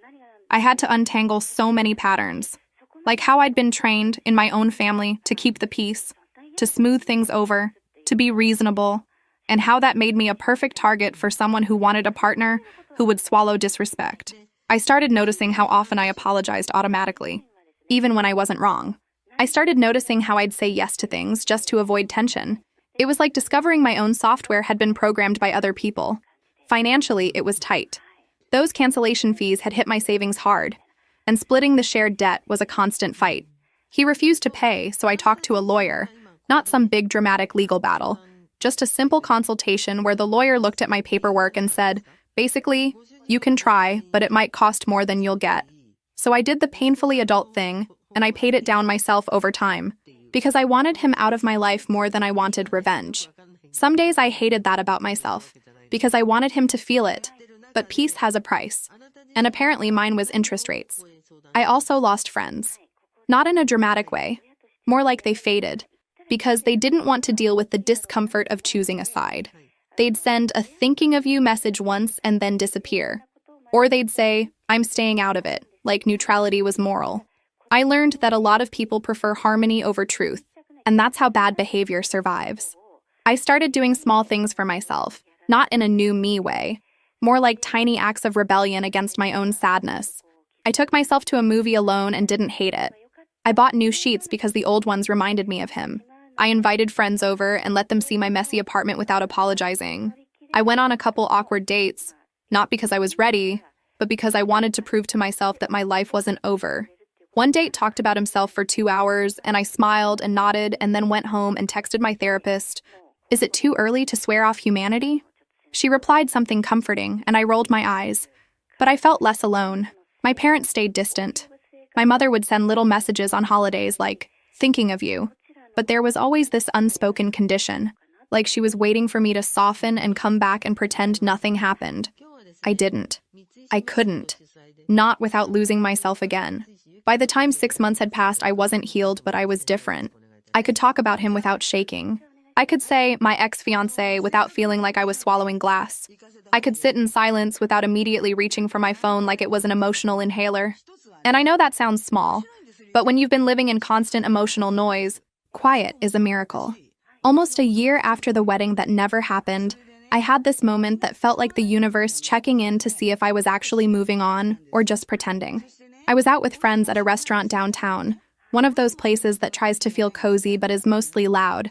I had to untangle so many patterns, like how I'd been trained in my own family to keep the peace, to smooth things over, to be reasonable, and how that made me a perfect target for someone who wanted a partner who would swallow disrespect. I started noticing how often I apologized automatically, even when I wasn't wrong. I started noticing how I'd say yes to things just to avoid tension. It was like discovering my own software had been programmed by other people. Financially, it was tight. Those cancellation fees had hit my savings hard, and splitting the shared debt was a constant fight. He refused to pay, so I talked to a lawyer, not some big dramatic legal battle, just a simple consultation where the lawyer looked at my paperwork and said, basically, you can try, but it might cost more than you'll get. So I did the painfully adult thing, and I paid it down myself over time, because I wanted him out of my life more than I wanted revenge. Some days I hated that about myself, because I wanted him to feel it, but peace has a price, and apparently mine was interest rates. I also lost friends. Not in a dramatic way, more like they faded, because they didn't want to deal with the discomfort of choosing a side. They'd send a thinking of you message once and then disappear. Or they'd say, I'm staying out of it, like neutrality was moral. I learned that a lot of people prefer harmony over truth, and that's how bad behavior survives. I started doing small things for myself, not in a new me way, more like tiny acts of rebellion against my own sadness. I took myself to a movie alone and didn't hate it. I bought new sheets because the old ones reminded me of him. I invited friends over and let them see my messy apartment without apologizing. I went on a couple awkward dates, not because I was ready, but because I wanted to prove to myself that my life wasn't over. One date talked about himself for 2 hours, and I smiled and nodded and then went home and texted my therapist, "Is it too early to swear off humanity?" She replied something comforting, and I rolled my eyes. But I felt less alone. My parents stayed distant. My mother would send little messages on holidays like, thinking of you. But there was always this unspoken condition, like she was waiting for me to soften and come back and pretend nothing happened. I didn't. I couldn't. Not without losing myself again. By the time 6 months had passed, I wasn't healed, but I was different. I could talk about him without shaking. I could say my ex-fiancé without feeling like I was swallowing glass. I could sit in silence without immediately reaching for my phone like it was an emotional inhaler. And I know that sounds small, but when you've been living in constant emotional noise, quiet is a miracle. Almost a year after the wedding that never happened, I had this moment that felt like the universe checking in to see if I was actually moving on or just pretending. I was out with friends at a restaurant downtown, one of those places that tries to feel cozy but is mostly loud.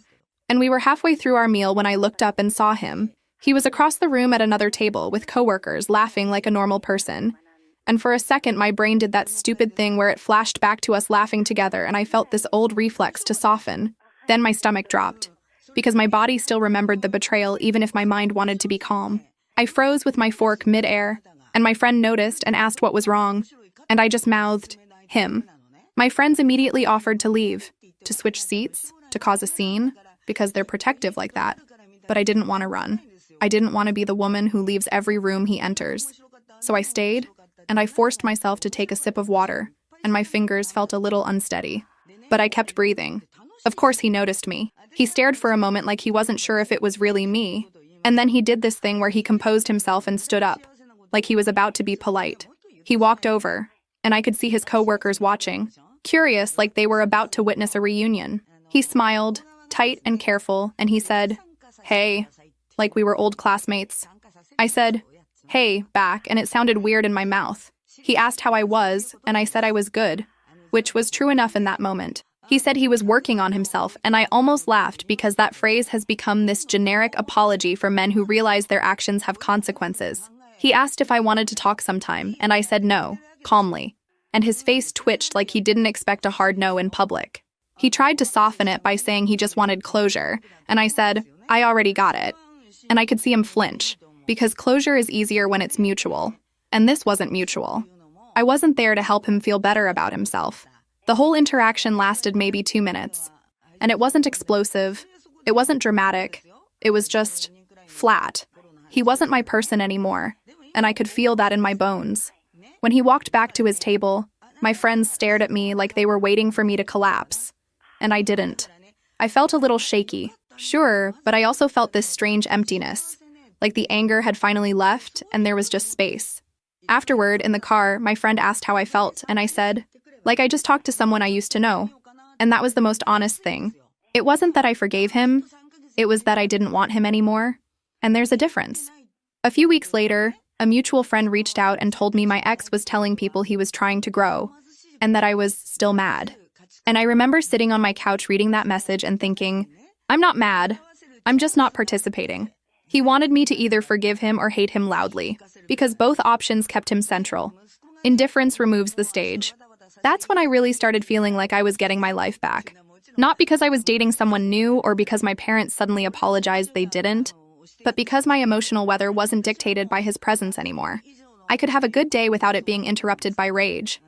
And we were halfway through our meal when I looked up and saw him. He was across the room at another table with coworkers laughing like a normal person. And for a second, my brain did that stupid thing where it flashed back to us laughing together, and I felt this old reflex to soften. Then my stomach dropped, because my body still remembered the betrayal even if my mind wanted to be calm. I froze with my fork mid-air, and my friend noticed and asked what was wrong, and I just mouthed, him. My friends immediately offered to leave, to switch seats, to cause a scene, because they're protective like that. But I didn't want to run. I didn't want to be the woman who leaves every room he enters. So I stayed, and I forced myself to take a sip of water, and my fingers felt a little unsteady. But I kept breathing. Of course he noticed me. He stared for a moment like he wasn't sure if it was really me, and then he did this thing where he composed himself and stood up, like he was about to be polite. He walked over, and I could see his coworkers watching, curious like they were about to witness a reunion. He smiled, tight and careful, and he said, "Hey," like we were old classmates. I said, "Hey," back, and it sounded weird in my mouth. He asked how I was, and I said I was good, which was true enough in that moment. He said he was working on himself, and I almost laughed because that phrase has become this generic apology for men who realize their actions have consequences. He asked if I wanted to talk sometime, and I said no, calmly. And his face twitched like he didn't expect a hard no in public. He tried to soften it by saying he just wanted closure, and I said, I already got it. And I could see him flinch, because closure is easier when it's mutual. And this wasn't mutual. I wasn't there to help him feel better about himself. The whole interaction lasted maybe 2 minutes. And it wasn't explosive. It wasn't dramatic. It was just flat. He wasn't my person anymore, and I could feel that in my bones. When he walked back to his table, my friends stared at me like they were waiting for me to collapse. And I didn't. I felt a little shaky, sure, but I also felt this strange emptiness, like the anger had finally left and there was just space. Afterward, in the car, my friend asked how I felt, and I said, like I just talked to someone I used to know. And that was the most honest thing. It wasn't that I forgave him. It was that I didn't want him anymore. And there's a difference. A few weeks later, a mutual friend reached out and told me my ex was telling people he was trying to grow, and that I was still mad. And I remember sitting on my couch reading that message and thinking, I'm not mad, I'm just not participating. He wanted me to either forgive him or hate him loudly, because both options kept him central. Indifference removes the stage. That's when I really started feeling like I was getting my life back. Not because I was dating someone new or because my parents suddenly apologized they didn't, but because my emotional weather wasn't dictated by his presence anymore. I could have a good day without it being interrupted by rage.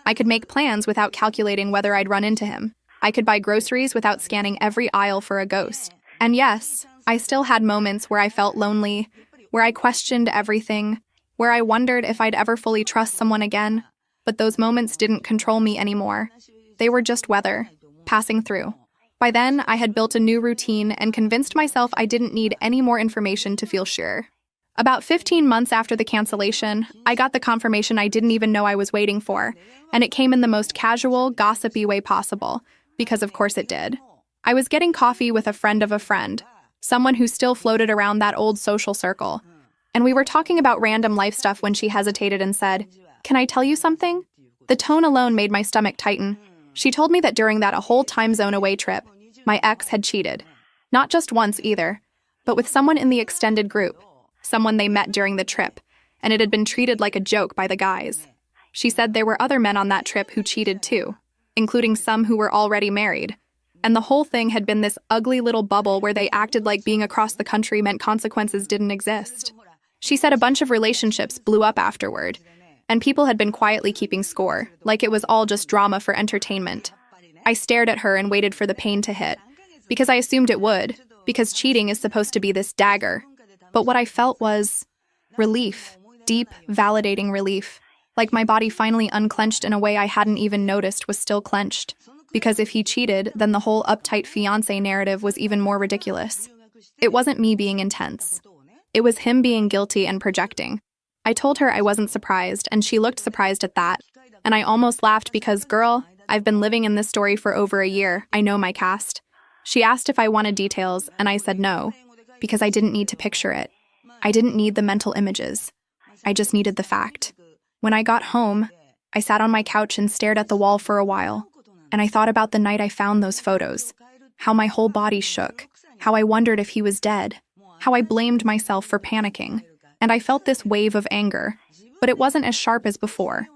I could make plans without calculating whether I'd run into him. I could buy groceries without scanning every aisle for a ghost. And yes, I still had moments where I felt lonely, where I questioned everything, where I wondered if I'd ever fully trust someone again. But those moments didn't control me anymore. They were just weather, passing through. By then, I had built a new routine and convinced myself I didn't need any more information to feel sure. About 15 months after the cancellation, I got the confirmation I didn't even know I was waiting for, and it came in the most casual, gossipy way possible, because of course it did. I was getting coffee with a friend of a friend, someone who still floated around that old social circle, and we were talking about random life stuff when she hesitated and said, "Can I tell you something?" The tone alone made my stomach tighten. She told me that during that whole time zone away trip, my ex had cheated. Not just once either, but with someone in the extended group, someone they met during the trip, and it had been treated like a joke by the guys. She said there were other men on that trip who cheated too, including some who were already married. And the whole thing had been this ugly little bubble where they acted like being across the country meant consequences didn't exist. She said a bunch of relationships blew up afterward, and people had been quietly keeping score, like it was all just drama for entertainment. I stared at her and waited for the pain to hit, because I assumed it would, because cheating is supposed to be this dagger. But what I felt was relief, deep, validating relief, like my body finally unclenched in a way I hadn't even noticed was still clenched. Because if he cheated, then the whole uptight fiancé narrative was even more ridiculous. It wasn't me being intense. It was him being guilty and projecting. I told her I wasn't surprised, and she looked surprised at that. And I almost laughed because, girl, I've been living in this story for over a year. I know my cast. She asked if I wanted details, and I said no, because I didn't need to picture it. I didn't need the mental images. I just needed the fact. When I got home, I sat on my couch and stared at the wall for a while, and I thought about the night I found those photos, how my whole body shook, how I wondered if he was dead, how I blamed myself for panicking, and I felt this wave of anger, but it wasn't as sharp as before.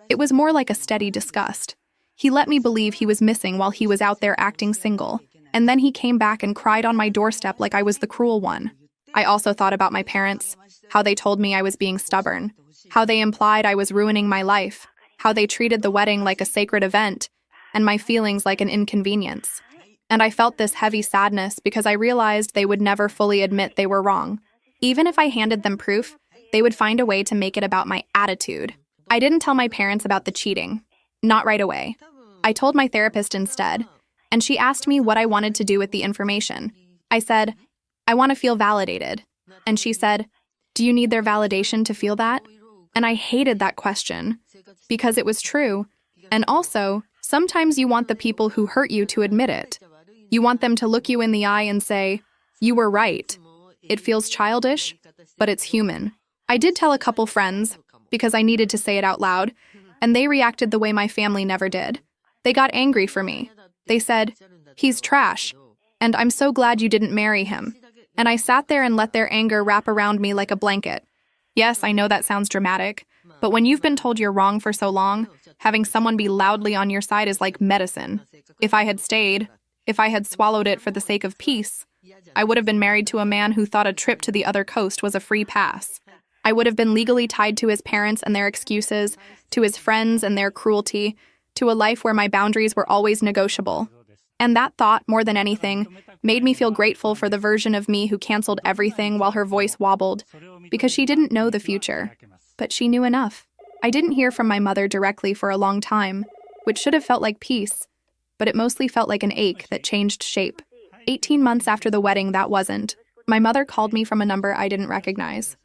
It was more like a steady disgust. He let me believe he was missing while he was out there acting single, and then he came back and cried on my doorstep like I was the cruel one. I also thought about my parents, how they told me I was being stubborn, how they implied I was ruining my life, how they treated the wedding like a sacred event, and my feelings like an inconvenience. And I felt this heavy sadness because I realized they would never fully admit they were wrong. Even if I handed them proof, they would find a way to make it about my attitude. I didn't tell my parents about the cheating. Not right away. I told my therapist instead, and she asked me what I wanted to do with the information. I said, I want to feel validated. And she said, do you need their validation to feel that? And I hated that question, because it was true. And also, sometimes you want the people who hurt you to admit it. You want them to look you in the eye and say, you were right. It feels childish, but it's human. I did tell a couple friends, because I needed to say it out loud, and they reacted the way my family never did. They got angry for me. They said, he's trash, and I'm so glad you didn't marry him. And I sat there and let their anger wrap around me like a blanket. Yes, I know that sounds dramatic, but when you've been told you're wrong for so long, having someone be loudly on your side is like medicine. If I had stayed, if I had swallowed it for the sake of peace, I would have been married to a man who thought a trip to the other coast was a free pass. I would have been legally tied to his parents and their excuses, to his friends and their cruelty, to a life where my boundaries were always negotiable. And that thought, more than anything, made me feel grateful for the version of me who canceled everything while her voice wobbled, because she didn't know the future. But she knew enough. I didn't hear from my mother directly for a long time, which should have felt like peace, but it mostly felt like an ache that changed shape. 18 months after the wedding, that wasn't. My mother called me from a number I didn't recognize.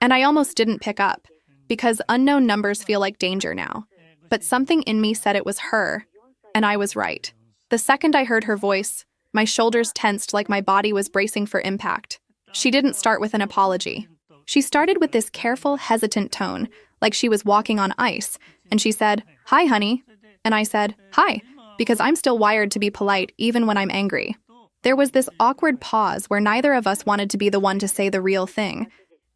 And I almost didn't pick up, because unknown numbers feel like danger now. But something in me said it was her, and I was right. The second I heard her voice, My shoulders tensed like my body was bracing for impact. She didn't start with an apology. She started with this careful, hesitant tone, like she was walking on ice, and she said, "Hi, honey." And I said, "Hi," because I'm still wired to be polite even when I'm angry. There was this awkward pause where neither of us wanted to be the one to say the real thing.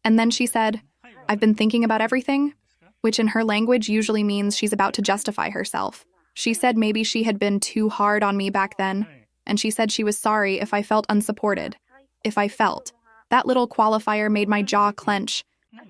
And then she said, "I've been thinking about everything," which in her language usually means she's about to justify herself. She said maybe she had been too hard on me back then, and she said she was sorry if I felt unsupported. If I felt. That little qualifier made my jaw clench.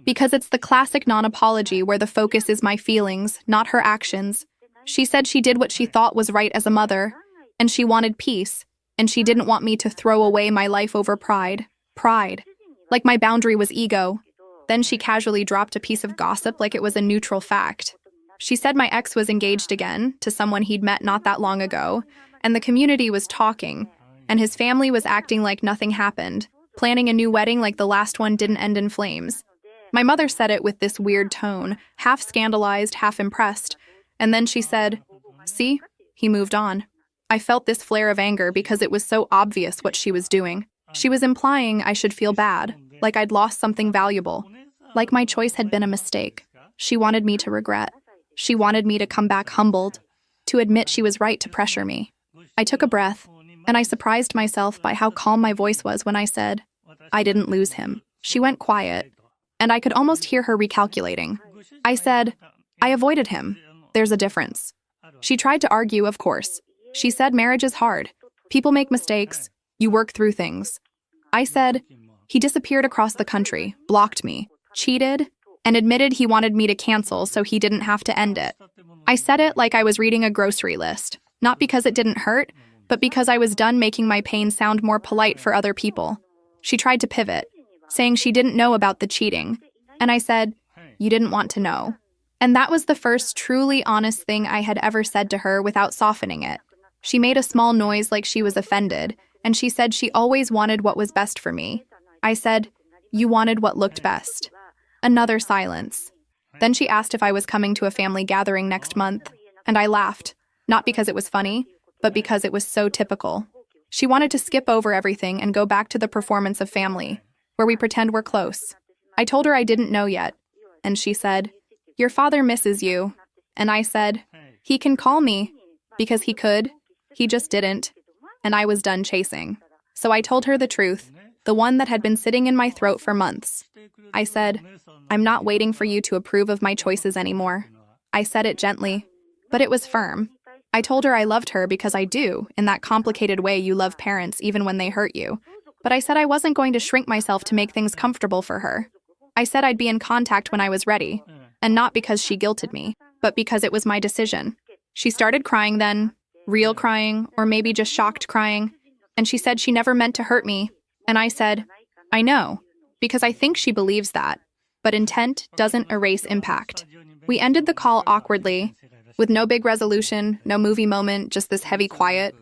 Because it's the classic non-apology where the focus is my feelings, not her actions. She said she did what she thought was right as a mother, and she wanted peace, and she didn't want me to throw away my life over pride. Pride. Like my boundary was ego. Then she casually dropped a piece of gossip like it was a neutral fact. She said my ex was engaged again to someone he'd met not that long ago, and the community was talking, and his family was acting like nothing happened, planning a new wedding like the last one didn't end in flames. My mother said it with this weird tone, half scandalized, half impressed, and then she said, "See, he moved on." I felt this flare of anger because it was so obvious what she was doing. She was implying I should feel bad, like I'd lost something valuable, like my choice had been a mistake. She wanted me to regret. She wanted me to come back humbled, to admit she was right to pressure me. I took a breath, and I surprised myself by how calm my voice was when I said, "I didn't lose him." She went quiet, and I could almost hear her recalculating. I said, "I avoided him. There's a difference." She tried to argue, of course. She said marriage is hard. People make mistakes. You work through things. I said, he disappeared across the country, blocked me, cheated, and admitted he wanted me to cancel so he didn't have to end it. I said it like I was reading a grocery list, not because it didn't hurt, but because I was done making my pain sound more polite for other people. She tried to pivot, saying she didn't know about the cheating, and I said, "You didn't want to know." And that was the first truly honest thing I had ever said to her without softening it. She made a small noise like she was offended, and she said she always wanted what was best for me. I said, "You wanted what looked best." Another silence. Then she asked if I was coming to a family gathering next month, and I laughed, not because it was funny, but because it was so typical. She wanted to skip over everything and go back to the performance of family, where we pretend we're close. I told her I didn't know yet, and she said, "Your father misses you." And I said, "He can call me," because he could. He just didn't, and I was done chasing. So I told her the truth, the one that had been sitting in my throat for months. I said, "I'm not waiting for you to approve of my choices anymore." I said it gently, but it was firm. I told her I loved her because I do, in that complicated way you love parents even when they hurt you. But I said I wasn't going to shrink myself to make things comfortable for her. I said I'd be in contact when I was ready, and not because she guilted me, but because it was my decision. She started crying then, real crying, or maybe just shocked crying, and she said she never meant to hurt me. And I said, "I know, because I think she believes that, but intent doesn't erase impact." We ended the call awkwardly, with no big resolution, no movie moment, just this heavy quiet.